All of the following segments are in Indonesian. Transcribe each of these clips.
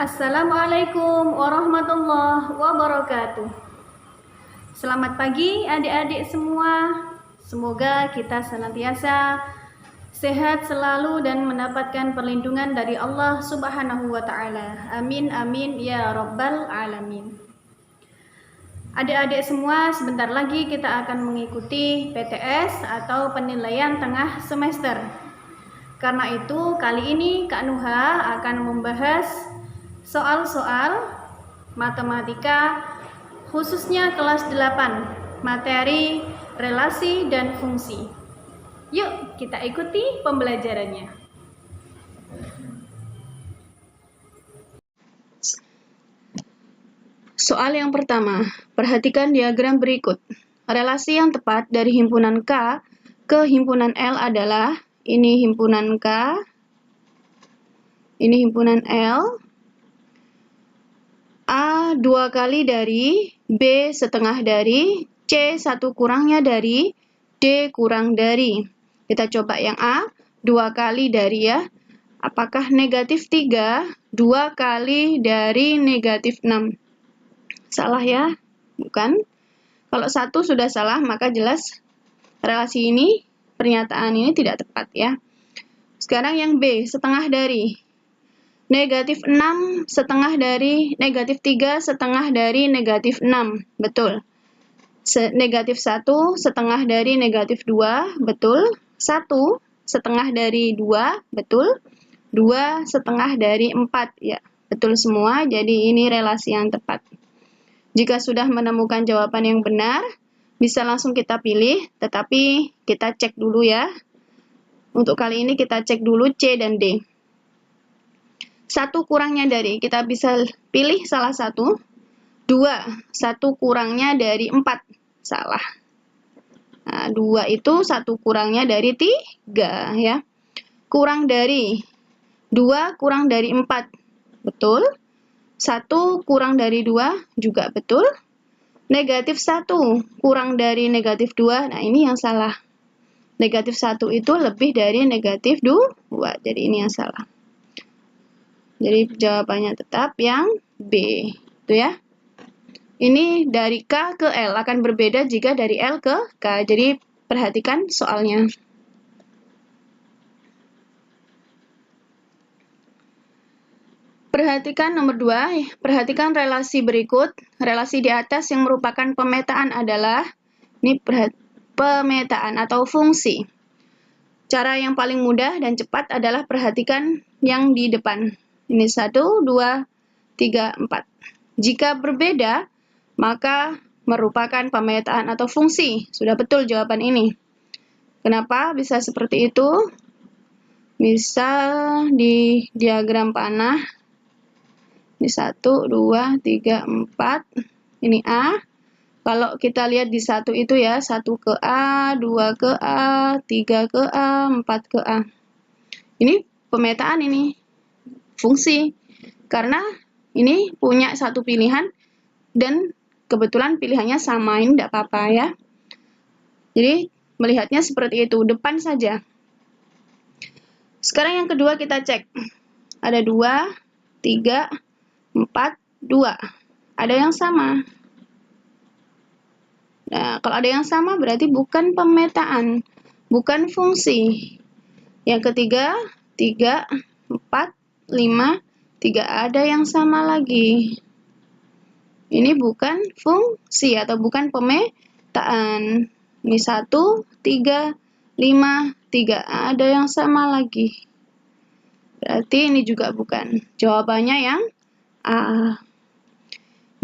Assalamualaikum warahmatullahi wabarakatuh. Selamat pagi adik-adik semua. Semoga kita senantiasa sehat selalu dan mendapatkan perlindungan dari Allah Subhanahu wa taala. Amin amin ya rabbal alamin. Adik-adik semua, sebentar lagi kita akan mengikuti PTS atau penilaian tengah semester. Karena itu, kali ini Kak Nuha akan membahas soal-soal matematika khususnya kelas 8, materi relasi dan fungsi. Yuk kita ikuti pembelajarannya. Soal yang pertama, perhatikan diagram berikut. Relasi yang tepat dari himpunan K ke himpunan L adalah ini himpunan K, ini himpunan L, A 2 kali dari, B setengah dari, C 1 kurangnya dari, D kurang dari. Kita coba yang A, 2 kali dari ya. Apakah negatif 3, 2 kali dari negatif 6? Salah ya? Bukan. Kalau 1 sudah salah, maka jelas relasi ini, pernyataan ini tidak tepat ya. Sekarang yang B, setengah dari. Negatif 6 setengah dari, negatif 3 setengah dari negatif 6, betul. Negatif 1 setengah dari negatif 2, betul. 1 setengah dari 2, betul. 2 setengah dari 4, ya, betul semua. Jadi ini relasi yang tepat. Jika sudah menemukan jawaban yang benar, bisa langsung kita pilih, tetapi kita cek dulu ya. Untuk kali ini kita cek dulu C dan D. 1 kurangnya dari, kita bisa pilih salah satu. 2, 1 kurangnya dari 4, salah. Nah, 2 itu 1 kurangnya dari 3 ya. Kurang dari, 2 kurang dari 4, betul. 1 kurang dari 2, juga betul. Negatif 1 kurang dari negatif 2, nah ini yang salah. Negatif 1 itu lebih dari negatif 2, jadi ini yang salah. Jadi jawabannya tetap yang B, itu ya. Ini dari K ke L akan berbeda jika dari L ke K. Jadi perhatikan soalnya. Perhatikan nomor 2, perhatikan relasi berikut. Relasi di atas yang merupakan pemetaan adalah, ini pemetaan atau fungsi. Cara yang paling mudah dan cepat adalah perhatikan yang di depan. Ini 1, 2, 3, 4. Jika berbeda, maka merupakan pemetaan atau fungsi. Sudah betul jawaban ini. Kenapa bisa seperti itu? Misal di diagram panah. Ini 1, 2, 3, 4. Ini A. Kalau kita lihat di 1 itu ya, 1 ke A, 2 ke A, 3 ke A, 4 ke A. Ini pemetaan ini. Fungsi. Karena ini punya satu pilihan dan kebetulan pilihannya sama, ini tidak apa-apa ya. Jadi melihatnya seperti itu, depan saja. Sekarang yang kedua kita cek. Ada 2, 3, 4, 2. Ada yang sama. Nah, kalau ada yang sama berarti bukan pemetaan, bukan fungsi. Yang ketiga, 3, 4, 5, 3, ada yang sama lagi. Ini bukan fungsi atau bukan pemetaan. Ini 1, 3, 5, 3, ada yang sama lagi. Berarti ini juga bukan. Jawabannya yang A.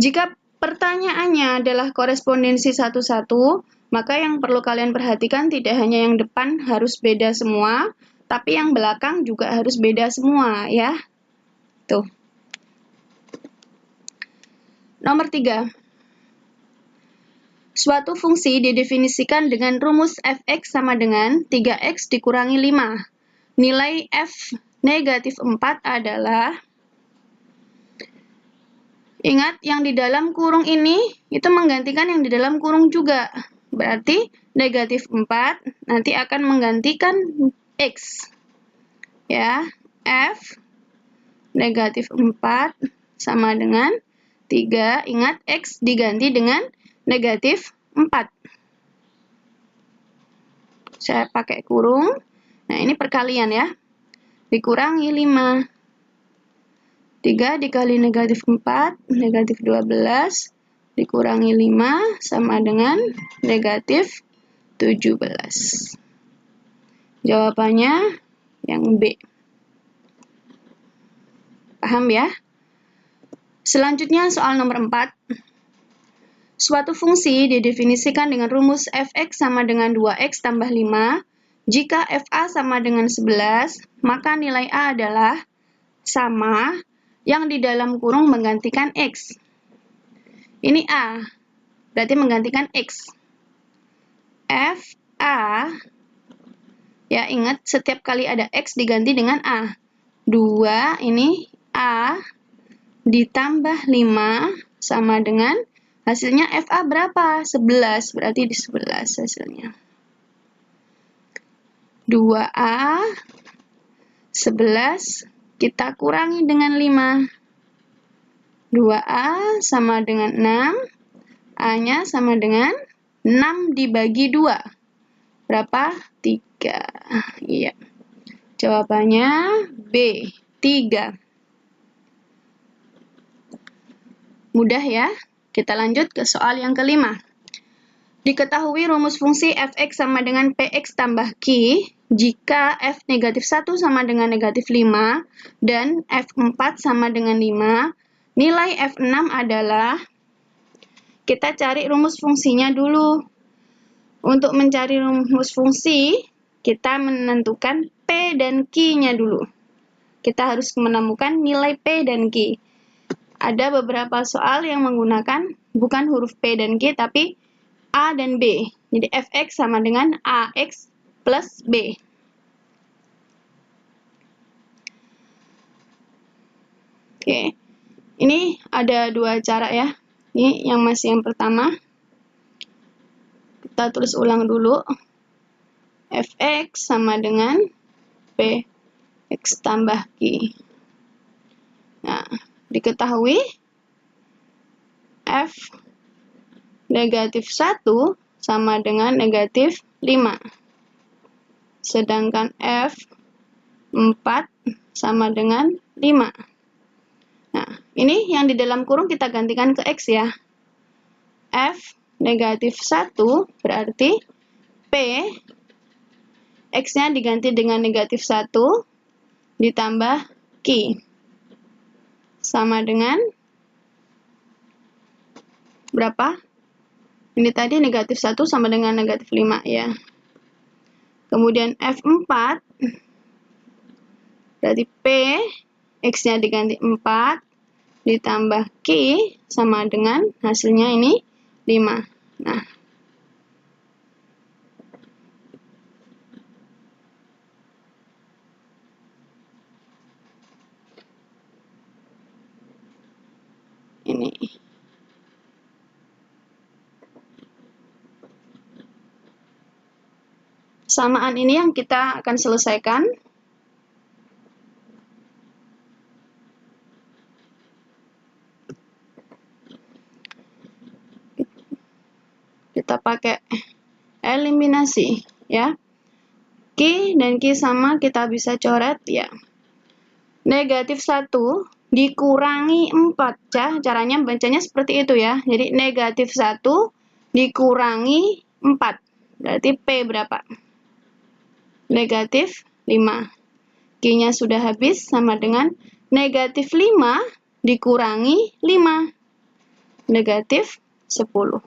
Jika pertanyaannya adalah korespondensi satu-satu, maka yang perlu kalian perhatikan tidak hanya yang depan harus beda semua, tapi yang belakang juga harus beda semua ya. Tuh. Nomor 3. Suatu fungsi didefinisikan dengan rumus fx sama dengan 3x dikurangi 5. Nilai f negatif 4 adalah, ingat yang di dalam kurung ini itu menggantikan yang di dalam kurung juga. Berarti negatif 4 nanti akan menggantikan x. Ya, f negatif 4 sama dengan 3. Ingat, X diganti dengan negatif 4. Saya pakai kurung. Nah, ini perkalian ya. Dikurangi 5. 3 dikali negatif 4, negatif 12, dikurangi 5 sama dengan negatif 17. Jawabannya yang B. Paham ya? Selanjutnya soal nomor 4. Suatu fungsi didefinisikan dengan rumus f(x) sama dengan 2x tambah 5. Jika fa sama dengan 11, maka nilai a adalah sama yang di dalam kurung menggantikan x. Ini a, berarti menggantikan x. fa, ya ingat setiap kali ada x diganti dengan a. 2, ini a ditambah 5 sama dengan hasilnya fa berapa? 11, berarti di 11 hasilnya. 2a, 11, kita kurangi dengan 5. 2a sama dengan 6, a-nya sama dengan 6 dibagi 2. Berapa? 3. Iya. Jawabannya B, 3. Mudah ya? Kita lanjut ke soal yang kelima. Diketahui rumus fungsi f(x) sama dengan px tambah q jika f negatif 1 sama dengan negatif 5 dan f4 sama dengan 5, nilai f6 adalah, kita cari rumus fungsinya dulu. Untuk mencari rumus fungsi, kita menentukan p dan q-nya dulu. Kita harus menemukan nilai p dan q. Ada beberapa soal yang menggunakan bukan huruf p dan q, tapi a dan b. Jadi fx sama dengan ax plus b. Oke, ini ada dua cara ya. Ini yang masih yang pertama. Kita tulis ulang dulu. Fx sama dengan px tambah q. Nah, diketahui f negatif 1 sama dengan negatif 5. Sedangkan f4 sama dengan 5. Nah, ini yang di dalam kurung kita gantikan ke x ya. F negatif 1 berarti P, X-nya diganti dengan negatif 1 ditambah Q. Sama dengan berapa? Ini tadi negatif 1 sama dengan negatif 5 ya. Kemudian F4 berarti P, X-nya diganti 4 ditambah Q sama dengan hasilnya ini 5. Nah, ini. Samaan ini yang kita akan selesaikan. Kita pakai eliminasi ya. Q dan Q sama, kita bisa coret ya. Negatif 1 dikurangi 4 ya. Caranya bacanya seperti itu ya. Jadi negatif 1 dikurangi 4. Berarti P berapa? Negatif 5. Q-nya sudah habis sama dengan negatif 5 dikurangi 5. Negatif 10.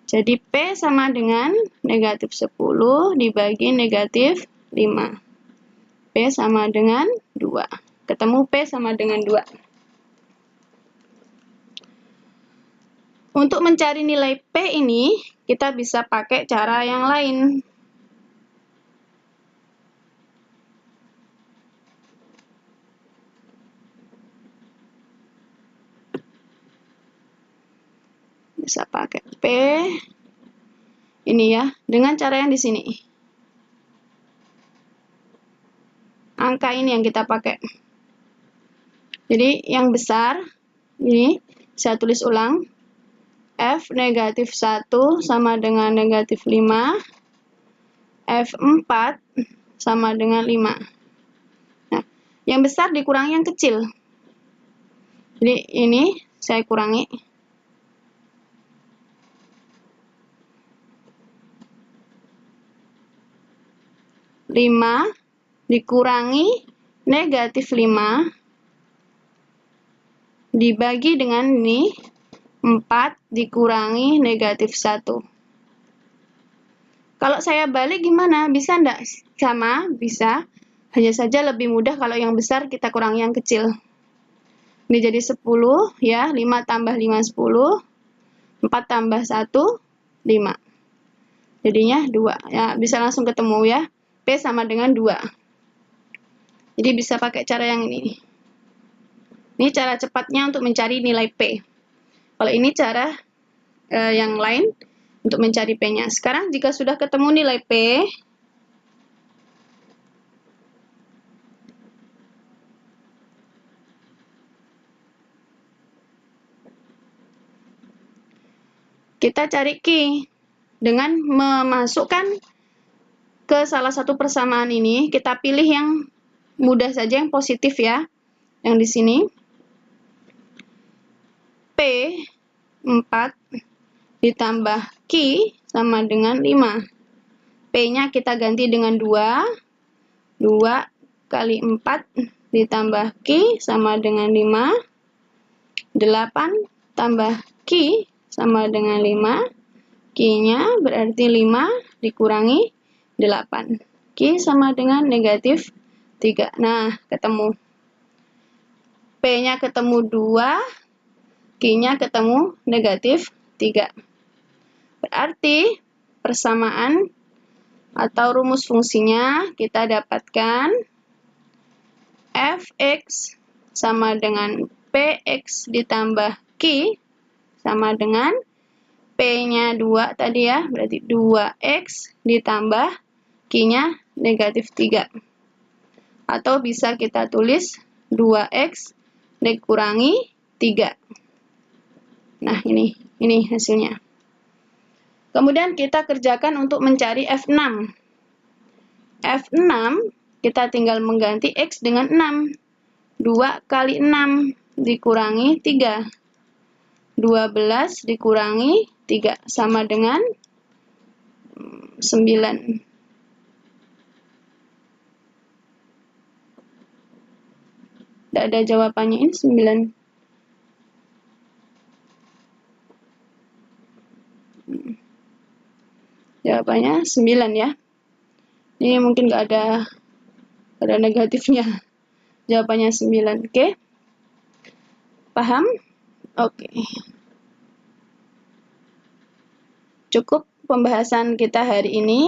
Jadi P sama dengan negatif 10 dibagi negatif 5. P sama dengan 2. Ketemu P sama dengan 2. Untuk mencari nilai P ini, kita bisa pakai cara yang lain. Bisa pakai P ini ya, dengan cara yang di sini. Angka ini yang kita pakai. Jadi yang besar, ini saya tulis ulang. F negatif 1 sama dengan negatif 5. F4 sama dengan 5. Nah, yang besar dikurangi yang kecil. Jadi ini saya kurangi. 5 dikurangi negatif 5 dibagi dengan ini 4 dikurangi negatif 1. Kalau saya balik gimana? Bisa enggak? Sama, bisa. Hanya saja lebih mudah kalau yang besar kita kurangi yang kecil. Ini jadi 10 ya, 5 tambah 5 10, 4 tambah 1 5. Jadinya 2. Ya, bisa langsung ketemu ya. P sama dengan 2. Jadi bisa pakai cara yang ini. Ini cara cepatnya untuk mencari nilai P. Kalau ini cara yang lain untuk mencari P-nya. Sekarang jika sudah ketemu nilai P, kita cari Q dengan memasukkan ke salah satu persamaan ini. Kita pilih yang mudah saja, yang positif ya. Yang di sini. P 4 ditambah Q sama dengan 5. P-nya kita ganti dengan 2. 2 kali 4 ditambah Q sama dengan 5. 8 tambah Q sama dengan 5. Q-nya berarti 5 dikurangi 8. Q sama dengan negatif 3. Nah, ketemu. P-nya ketemu 2. Q-nya ketemu negatif 3. Berarti persamaan atau rumus fungsinya kita dapatkan Fx sama dengan Px ditambah Q sama dengan P-nya 2 tadi ya, berarti 2x ditambah Q-nya negatif 3. Atau bisa kita tulis 2x dikurangi 3. Nah, ini hasilnya. Kemudian kita kerjakan untuk mencari F6. F6 kita tinggal mengganti X dengan 6. 2 kali 6 dikurangi 3. 12 dikurangi 3 sama dengan 9. Tidak ada jawabannya, ini 9. Jawabannya 9 ya. Ini mungkin nggak ada negatifnya. Jawabannya 9. Oke? Paham? Oke. Cukup pembahasan kita hari ini.